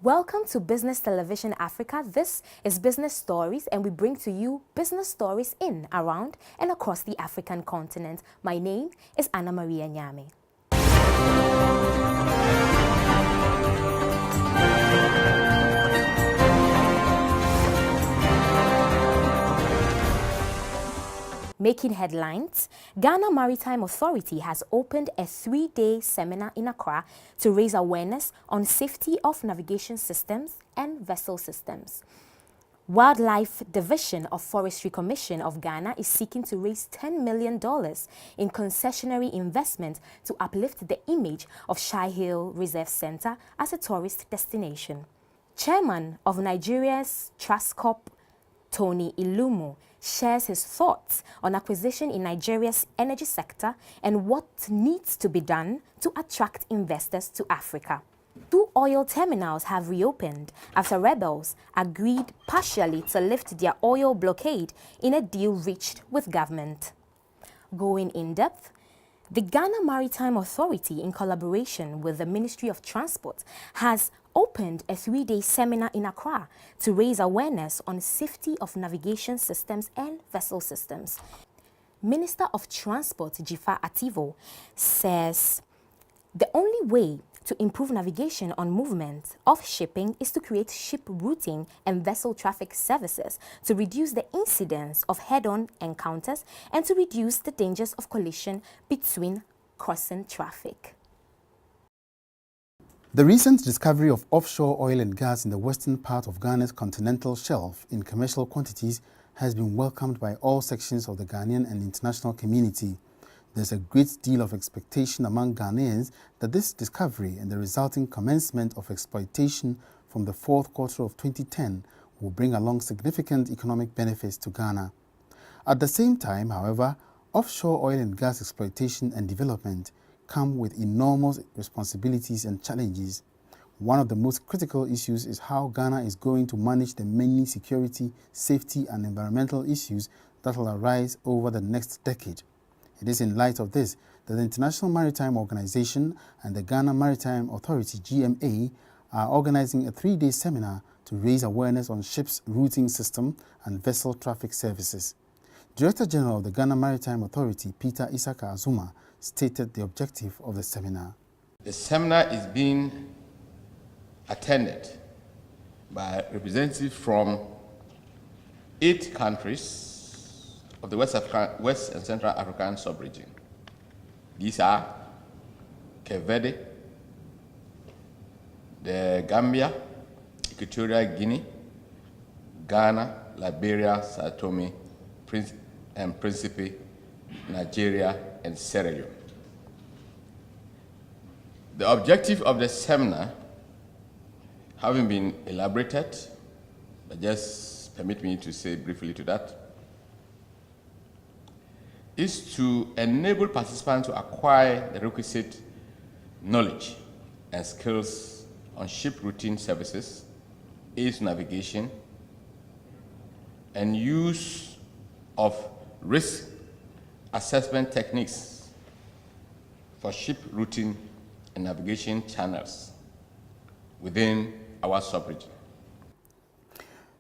Welcome to Business Television Africa. This is Business Stories, and we bring to you business stories in, around, and across the African continent. My name is Anna Maria Nyame. Making headlines, Ghana Maritime Authority has opened a 3-day seminar in Accra to raise awareness on safety of navigation systems and vessel systems. Wildlife Division of Forestry Commission of Ghana is seeking to raise $10 million in concessionary investment to uplift the image of Shai Hill Reserve Center as a tourist destination. Chairman of Nigeria's Trascorp, Tony Ilumu, shares his thoughts on acquisition in Nigeria's energy sector and what needs to be done to attract investors to Africa. 2 oil terminals have reopened after rebels agreed partially to lift their oil blockade in a deal reached with government. Going in depth, the Ghana Maritime Authority, in collaboration with the Ministry of Transport, has opened a 3-day seminar in Accra to raise awareness on safety of navigation systems and vessel systems. Minister of Transport Jifa Ativo says the only way to improve navigation on movement of shipping is to create ship routing and vessel traffic services to reduce the incidence of head-on encounters and to reduce the dangers of collision between crossing traffic. The recent discovery of offshore oil and gas in the western part of Ghana's continental shelf in commercial quantities has been welcomed by all sections of the Ghanaian and international community. There's a great deal of expectation among Ghanaians that this discovery and the resulting commencement of exploitation from the fourth quarter of 2010 will bring along significant economic benefits to Ghana. At the same time, however, offshore oil and gas exploitation and development come with enormous responsibilities and challenges. One of the most critical issues is how Ghana is going to manage the many security, safety and environmental issues that will arise over the next decade. It is in light of this that the International Maritime Organization and the Ghana Maritime Authority (GMA) are organizing a 3-day seminar to raise awareness on ships' routing system and vessel traffic services. Director General of the Ghana Maritime Authority, Peter Isaka Azuma, stated the objective of the seminar. The seminar is being attended by representatives from 8 countries of the West and Central African sub-region. These are Cape Verde, the Gambia, Equatorial Guinea, Ghana, Liberia, Sao Tome and Principe, Nigeria, and Sierra Leone. The objective of the seminar, having been elaborated, but just permit me to say briefly to that, is to enable participants to acquire the requisite knowledge and skills on ship routing services, aids navigation, and use of risk assessment techniques for ship routing and navigation channels within our sub-region.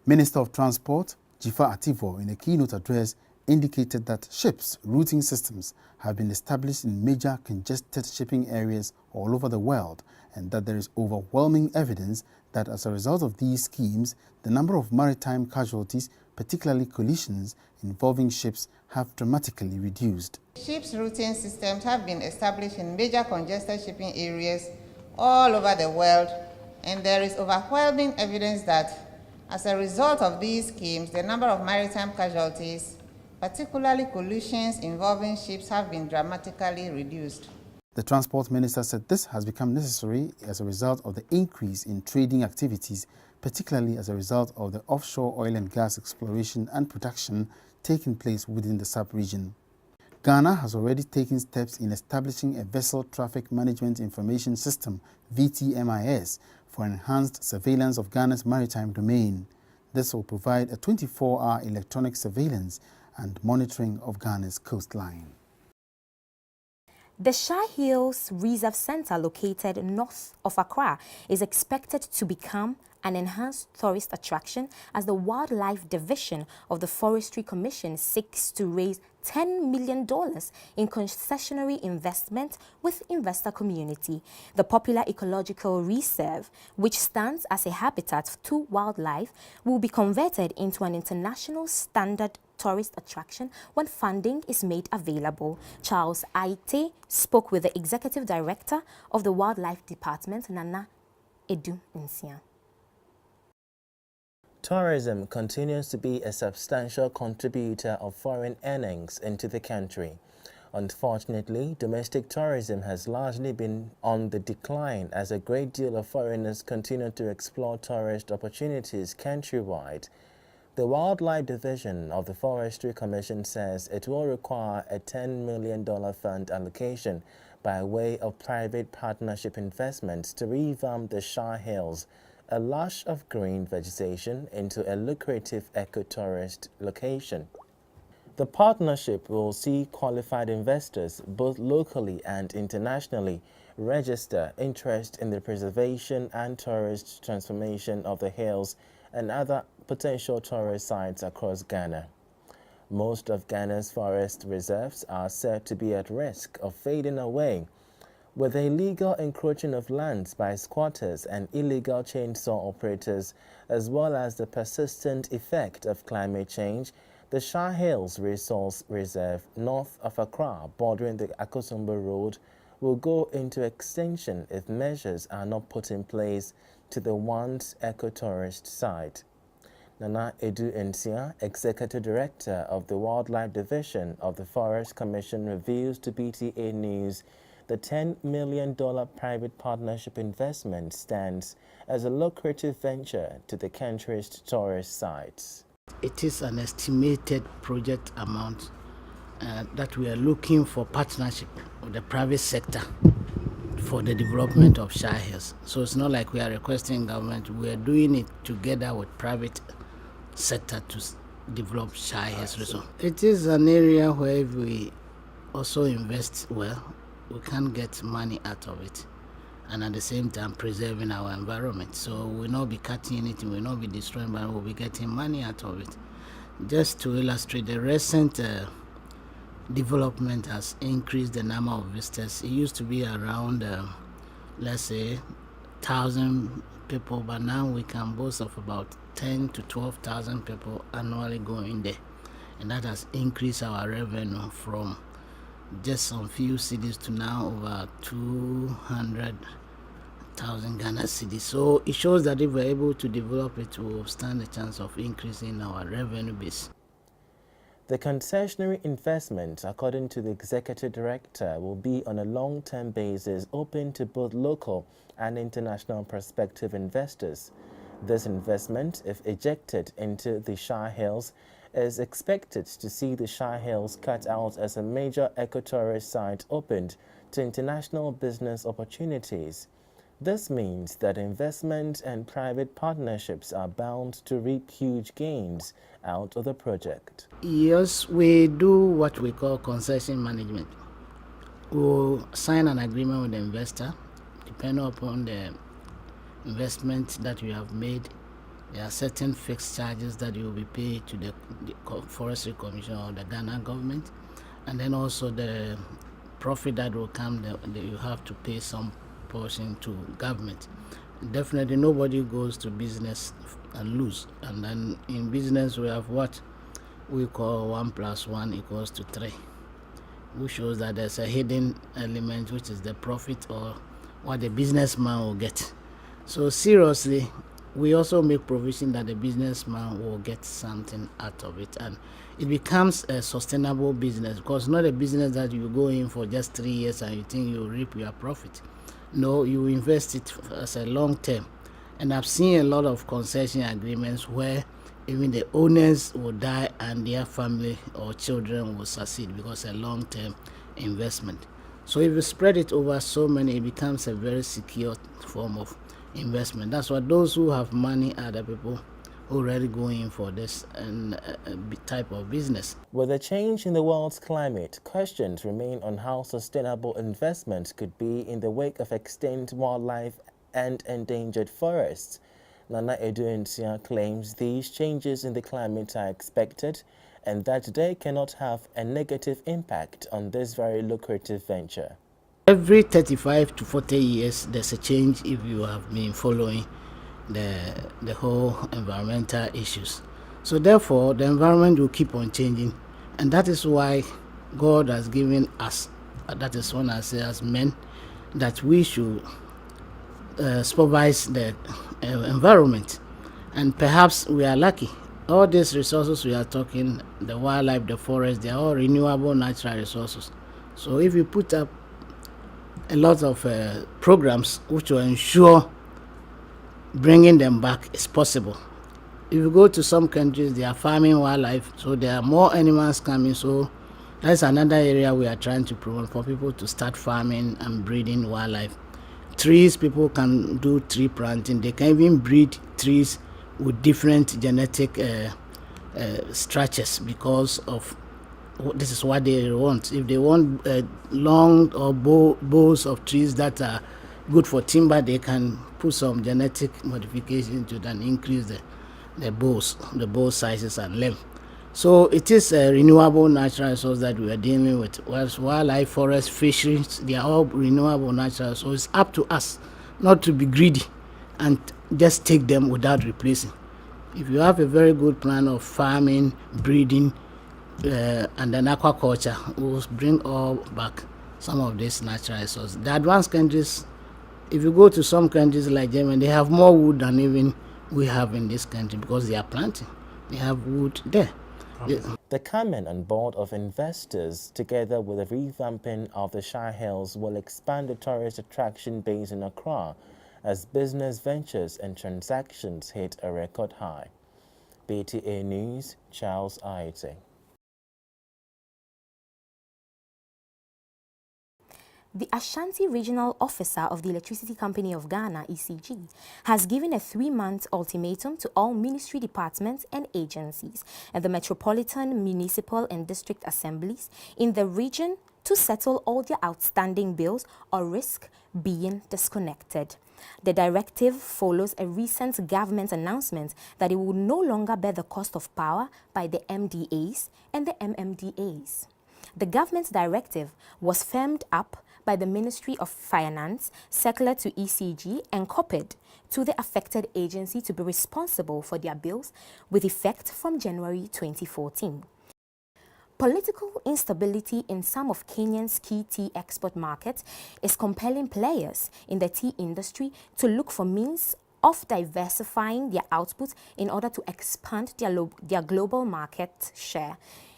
Minister of Transport Jifa Ativo, in a keynote address, indicated that ships' routing systems have been established in major congested shipping areas all over the world, and that there is overwhelming evidence that as a result of these schemes, the number of maritime casualties, particularly collisions involving ships, have dramatically reduced. Ships' routing systems have been established in major congested shipping areas all over the world, and there is overwhelming evidence that as a result of these schemes, the number of maritime casualties, particularly collisions involving ships, have been dramatically reduced. The Transport Minister said this has become necessary as a result of the increase in trading activities, particularly as a result of the offshore oil and gas exploration and production taking place within the sub-region. Ghana has already taken steps in establishing a Vessel Traffic Management Information System, VTMIS, for enhanced surveillance of Ghana's maritime domain. This will provide a 24-hour electronic surveillance and monitoring of Ghana's coastline. The Shah Hills Reserve Center, located north of Accra, is expected to become an enhanced tourist attraction as the Wildlife Division of the Forestry Commission seeks to raise $10 million in concessionary investment with investor community. The popular ecological reserve, which stands as a habitat to wildlife, will be converted into an international standard tourist attraction when funding is made available. Charles Aite spoke with the executive director of the Wildlife Department, Nana Edu Nsia. Tourism continues to be a substantial contributor of foreign earnings into the country. Unfortunately, domestic tourism has largely been on the decline as a great deal of foreigners continue to explore tourist opportunities countrywide. The Wildlife Division of the Forestry Commission says it will require a $10 million fund allocation by way of private partnership investments to revamp the Shah Hills, a lush of green vegetation, into a lucrative ecotourist location. The partnership will see qualified investors, both locally and internationally, register interest in the preservation and tourist transformation of the hills and other potential tourist sites across Ghana. Most of Ghana's forest reserves are said to be at risk of fading away, with the illegal encroaching of lands by squatters and illegal chainsaw operators, as well as the persistent effect of climate change. The Shah Hills Resource Reserve, north of Accra, bordering the Akosombo Road, will go into extinction if measures are not put in place to the once ecotourist site. Nana Edu Nsia, Executive Director of the Wildlife Division of the Forest Commission, reveals to BTA News the $10 million private partnership investment stands as a lucrative venture to the country's tourist sites. It is an estimated project amount that we are looking for partnership with the private sector for the development of Shah Hills. So it's not like we are requesting government, we are doing it together with private sector to develop Shah Hills Resort. It is an area where if we also invest well, we can get money out of it, and at the same time preserving our environment. So we'll not be cutting anything, we'll not be destroying, but we'll be getting money out of it. Just to illustrate, the recent development has increased the number of visitors. It used to be around, let's say, 1,000 people, but now we can boast of about 10 to 12,000 people annually going there, and that has increased our revenue from just some few cities to now over 200,000 Ghana cedis. So it shows that if we're able to develop it, we'll stand a chance of increasing our revenue base. The concessionary investment, according to the Executive Director, will be on a long-term basis open to both local and international prospective investors. This investment, if ejected into the Shah Hills, is expected to see the Shah Hills cut out as a major ecotourist site opened to international business opportunities. This means that investment and private partnerships are bound to reap huge gains out of the project. Yes, we do what we call concession management. We'll sign an agreement with the investor, depending upon the investment that you have made. There are certain fixed charges that you will be paid to the Forestry Commission or the Ghana government, and then also the profit that will come, you have to pay some portion to government. Definitely nobody goes to business and lose, and then in business we have what we call 1 + 1 = 3, which shows that there's a hidden element, which is the profit or what the businessman will get. So seriously, we also make provision that the businessman will get something out of it, and it becomes a sustainable business, because not a business that you go in for just 3 years and you think you reap your profit. No, you invest it as a long term. And I've seen a lot of concession agreements where even the owners will die and their family or children will succeed because it's a long term investment. So if you spread it over so many, it becomes a very secure form of investment. That's why those who have money, other people already going for this type of business. With the change in the world's climate, questions remain on how sustainable investments could be in the wake of extinct wildlife and endangered forests. Nana Edu claims these changes in the climate are expected and that they cannot have a negative impact on this very lucrative venture. Every 35 to 40 years, there's a change if you have been following the whole environmental issues. So therefore, the environment will keep on changing, and that is why God has given us, that is when I say as men, that we should supervise the environment. And perhaps we are lucky. All these resources we are talking, the wildlife, the forest, they are all renewable natural resources. So if you put up a lot of programs which will ensure bringing them back is possible. If you go to some countries, they are farming wildlife, so there are more animals coming. So that's another area we are trying to promote for people to start farming and breeding wildlife. Trees, people can do tree planting. They can even breed trees with different genetic structures because of this is what they want. If they want long or boughs of trees that are good for timber, they can put some genetic modification into that and increase the bow sizes and length. So it is a renewable natural resource that we are dealing with. Whereas wildlife, forest, fisheries, they are all renewable natural. So it's up to us not to be greedy and just take them without replacing. If you have a very good plan of farming, breeding, and then aquaculture, will bring all back some of these natural resources. The advanced countries, if you go to some countries like Germany, they have more wood than even we have in this country because they are planting. They have wood there. The coming on board of investors, together with the revamping of the Shire Hills, will expand the tourist attraction base in Accra as business ventures and transactions hit a record high. BTA News, Charles Aite. The Ashanti Regional Officer of the Electricity Company of Ghana, ECG, has given a 3-month ultimatum to all ministry departments and agencies and the Metropolitan, Municipal and District Assemblies in the region to settle all their outstanding bills or risk being disconnected. The directive follows a recent government announcement that it will no longer bear the cost of power by the MDAs and the MMDAs. The government's directive was firmed up by the Ministry of Finance, circular to ECG, and copied to the affected agency to be responsible for their bills with effect from January 2014. Political instability in some of Kenya's key tea export markets is compelling players in the tea industry to look for means of diversifying their output in order to expand their global market share.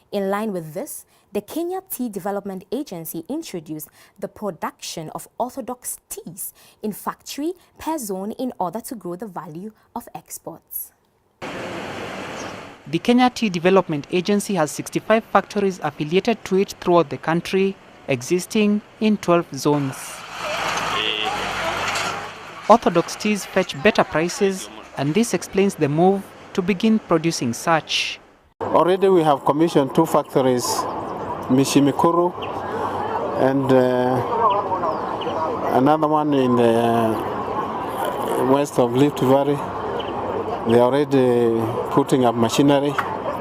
In line with this, the Kenya Tea Development Agency introduced the production of orthodox teas in factory per zone in order to grow the value of exports. The Kenya Tea Development Agency has 65 factories affiliated to it throughout the country, existing in 12 zones. Orthodox teas fetch better prices, and this explains the move to begin producing such. Already we have commissioned 2 factories, Mishimikuru and another one in the west of Rift Valley. They are already putting up machinery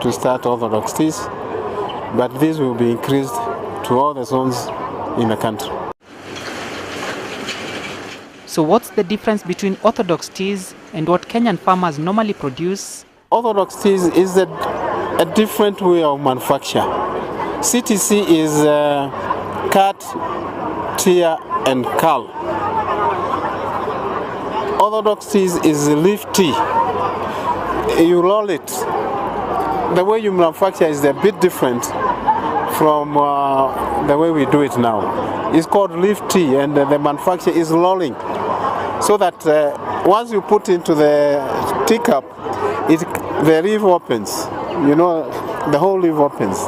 to start orthodox teas, but this will be increased to all the zones in the country. So what's the difference between orthodox teas and what Kenyan farmers normally produce? Orthodox teas is a different way of manufacture. CTC is cut, tear and curl. Orthodox teas is leaf tea. You roll it. The way you manufacture is a bit different from the way we do it now. It's called leaf tea, and the manufacture is rolling, so that once you put into the teacup, the leaf opens. You know, the whole leaf opens.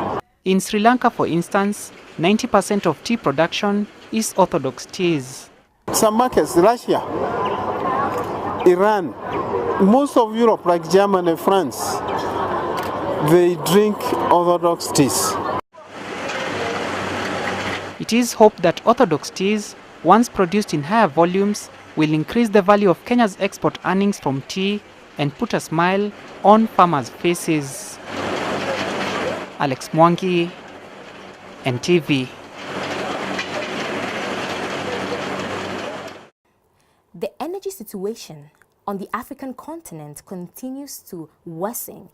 In Sri Lanka, for instance, 90% of tea production is orthodox teas. Some markets, Russia, Iran, Most of Europe, like Germany and France, they drink orthodox teas. It is hoped that orthodox teas, once produced in higher volumes, will increase the value of Kenya's export earnings from tea and put a smile on farmers' faces. Alex Mwangi, NTV. The energy situation on the African continent continues to worsen.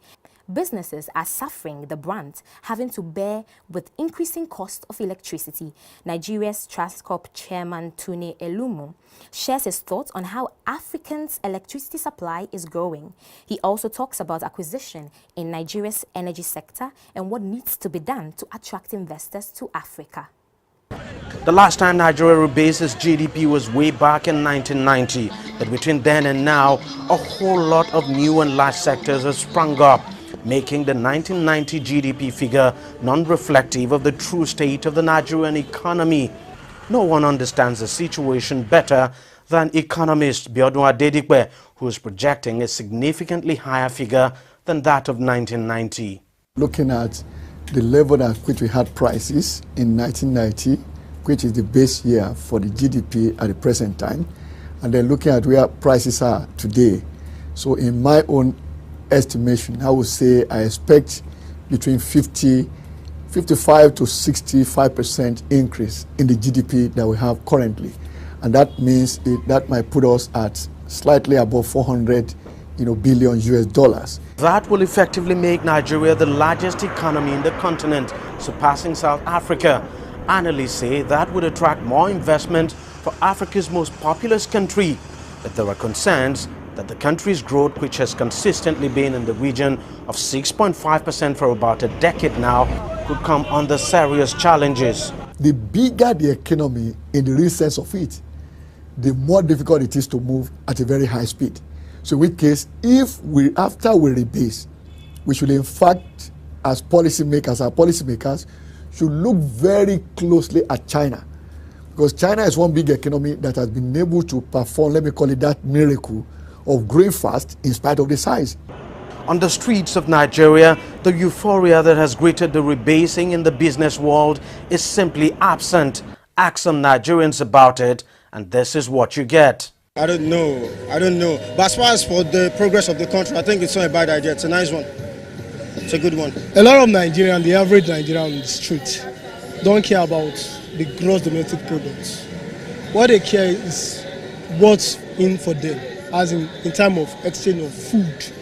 Businesses are suffering the brunt, having to bear with increasing cost of electricity. Nigeria's Transcorp chairman Tune Elumu shares his thoughts on how Africans' electricity supply is growing. He also talks about acquisition in Nigeria's energy sector and what needs to be done to attract investors to Africa. The last time Nigeria rebased its GDP was way back in 1990, but between then and now, a whole lot of new and large sectors have sprung up, making the 1990 GDP figure non-reflective of the true state of the Nigerian economy. No one understands the situation better than economist Biodun Adedipe, who is projecting a significantly higher figure than that of 1990. Looking at the level at which we had prices in 1990, which is the base year for the GDP at the present time, and then looking at where prices are today. So in my own estimation, I would say I expect between 55 to 65% increase in the GDP that we have currently. And that means that might put us at slightly above 400 billion US dollars. That will effectively make Nigeria the largest economy in the continent, surpassing South Africa. Analysts say that would attract more investment for Africa's most populous country. But there are concerns that the country's growth, which has consistently been in the region of 6.5% for about a decade now, could come under serious challenges. The bigger the economy in the real sense of it, the more difficult it is to move at a very high speed. So in which case, after we rebase, we should in fact, as policymakers, should look very closely at China. Because China is one big economy that has been able to perform, let me call it that miracle, of growing fast in spite of the size. On the streets of Nigeria, the euphoria that has greeted the rebasing in the business world is simply absent. Ask some Nigerians about it, and this is what you get. I don't know. But as far as for the progress of the country, I think it's not a bad idea. It's a nice one. It's a good one. A lot of Nigerians, the average Nigerian on the street, don't care about the gross domestic product. What they care is what's in for them, as in terms of exchange of food.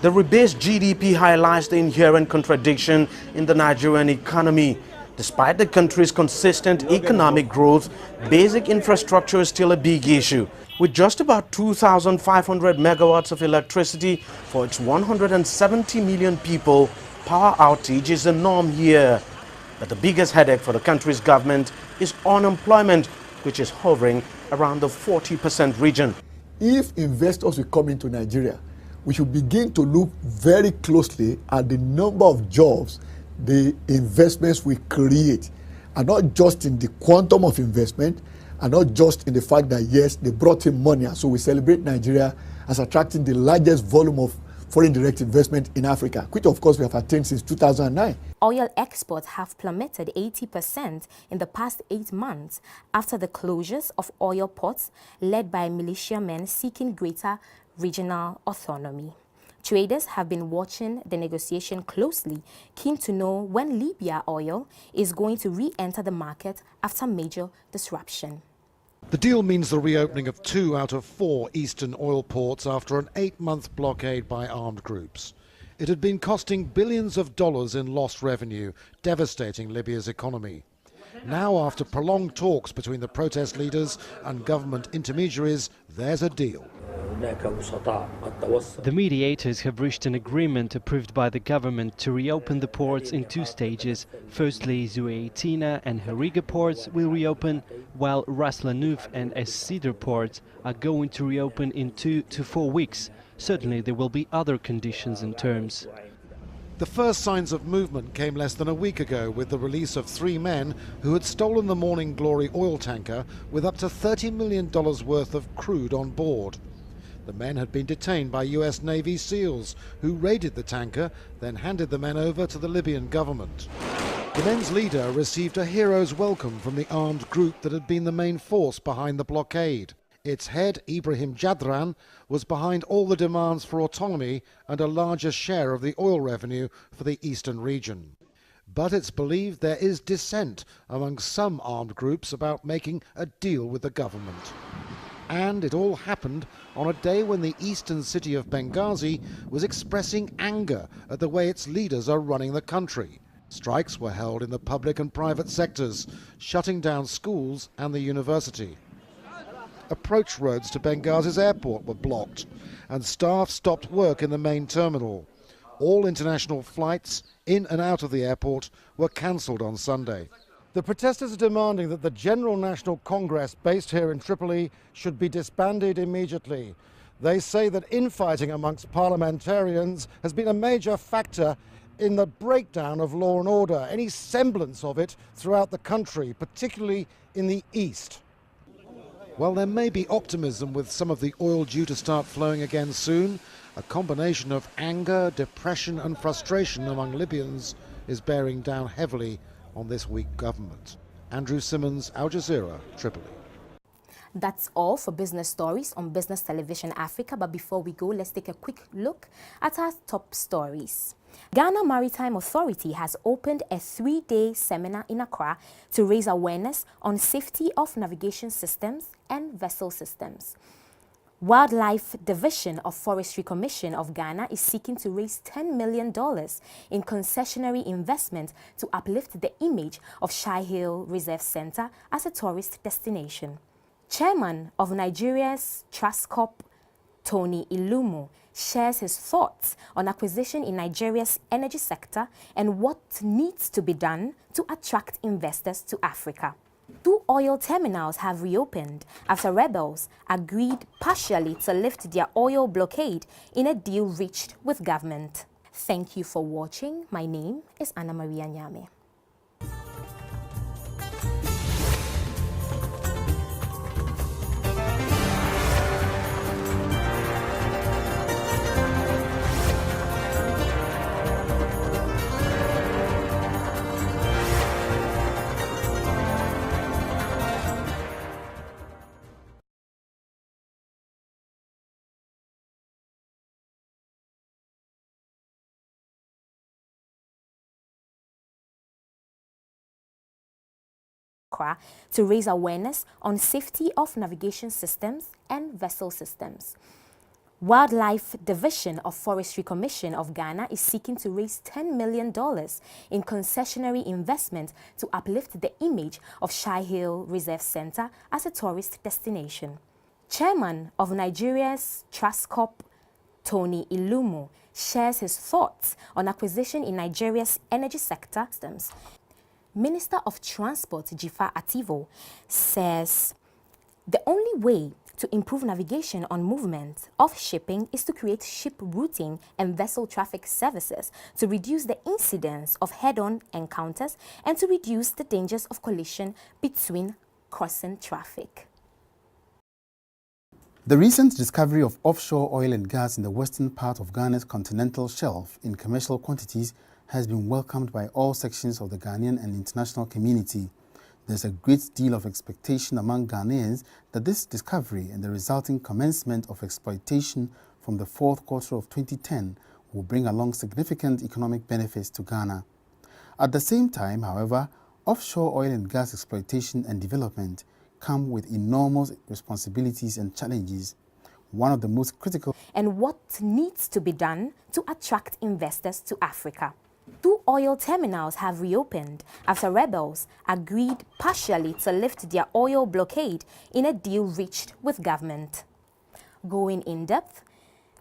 The rebased GDP highlights the inherent contradiction in the Nigerian economy. Despite the country's consistent economic growth, basic infrastructure is still a big issue. With just about 2,500 megawatts of electricity for its 170 million people, power outage is a norm here. But the biggest headache for the country's government is unemployment, which is hovering around the 40% region. If investors will come into Nigeria, we should begin to look very closely at the number of jobs the investments we create, and not just in the quantum of investment, and not just in the fact that yes, they brought in money, and so we celebrate Nigeria as attracting the largest volume of foreign direct investment in Africa, which of course we have attained since 2009. Oil exports have plummeted 80% in the past 8 months after the closures of oil ports led by militiamen seeking greater regional autonomy. Traders have been watching the negotiation closely, keen to know when Libya oil is going to re-enter the market after major disruption. The deal means the reopening of 2 out of 4 eastern oil ports after an 8-month blockade by armed groups. It had been costing billions of dollars in lost revenue, devastating Libya's economy. Now, after prolonged talks between the protest leaders and government intermediaries, there's a deal. The mediators have reached an agreement approved by the government to reopen the ports in 2 stages. Firstly, Zueitina and Hariga ports will reopen, while Ras Lanouf and Es Sidr ports are going to reopen in 2 to 4 weeks. Certainly there will be other conditions and terms. The first signs of movement came less than a week ago with the release of 3 men who had stolen the Morning Glory oil tanker with up to $30 million worth of crude on board. The men had been detained by US Navy SEALs, who raided the tanker, then handed the men over to the Libyan government. The men's leader received a hero's welcome from the armed group that had been the main force behind the blockade. Its head, Ibrahim Jadran, was behind all the demands for autonomy and a larger share of the oil revenue for the eastern region. But it's believed there is dissent among some armed groups about making a deal with the government. And it all happened on a day when the eastern city of Benghazi was expressing anger at the way its leaders are running the country. Strikes were held in the public and private sectors, shutting down schools and the university. Approach roads to Benghazi's airport were blocked, and staff stopped work in the main terminal. All international flights in and out of the airport were cancelled on Sunday. The protesters are demanding that the General National Congress based here in Tripoli should be disbanded immediately. They say that infighting amongst parliamentarians has been a major factor in the breakdown of law and order, any semblance of it throughout the country, particularly in the east. While there may be optimism with some of the oil due to start flowing again soon, a combination of anger, depression and frustration among Libyans is bearing down heavily on this weak government. Andrew Simmons, Al Jazeera, Tripoli. That's all for Business Stories on Business Television Africa. But before we go, let's take a quick look at our top stories. Ghana Maritime Authority has opened a 3-day seminar in Accra to raise awareness on safety of navigation systems and vessel systems. Wildlife Division of Forestry Commission of Ghana is seeking to raise $10 million in concessionary investment to uplift the image of Shai Hill Reserve Centre as a tourist destination. Chairman of Nigeria's Trascorp, Tony Ilumu, shares his thoughts on acquisition in Nigeria's energy sector and what needs to be done to attract investors to Africa. 2 oil terminals have reopened after rebels agreed partially to lift their oil blockade in a deal reached with government. Thank you for watching. My name is Anna Maria Nyame. To raise awareness on safety of navigation systems and vessel systems. Wildlife Division of Forestry Commission of Ghana is seeking to raise $10 million in concessionary investment to uplift the image of Shai Hill Reserve Centre as a tourist destination. Chairman of Nigeria's Trascorp, Tony Ilumu, shares his thoughts on acquisition in Nigeria's energy sector systems. Minister of Transport Jifa Ativo says the only way to improve navigation on movement of shipping is to create ship routing and vessel traffic services to reduce the incidence of head-on encounters and to reduce the dangers of collision between crossing traffic. The recent discovery of offshore oil and gas in the western part of Ghana's continental shelf in commercial quantities has been welcomed by all sections of the Ghanaian and international community. There's a great deal of expectation among Ghanaians that this discovery and the resulting commencement of exploitation from the fourth quarter of 2010 will bring along significant economic benefits to Ghana. At the same time, however, offshore oil and gas exploitation and development come with enormous responsibilities and challenges. One of the most critical and what needs to be done to attract investors to Africa. 2 oil terminals have reopened after rebels agreed partially to lift their oil blockade in a deal reached with government. Going in depth,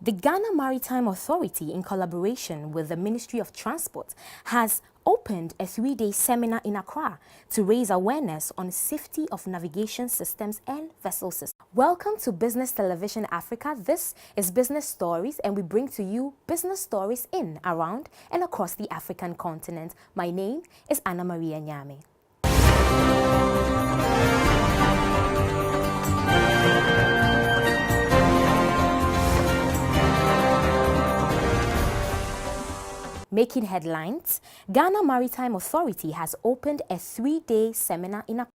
the Ghana Maritime Authority, in collaboration with the Ministry of Transport, has opened a 3-day seminar in Accra to raise awareness on safety of navigation systems and vessel systems. Welcome to Business Television Africa. This is Business Stories, and we bring to you business stories in, around, and across the African continent. My name is Anna Maria Nyame. Making headlines, Ghana Maritime Authority has opened a 3-day seminar in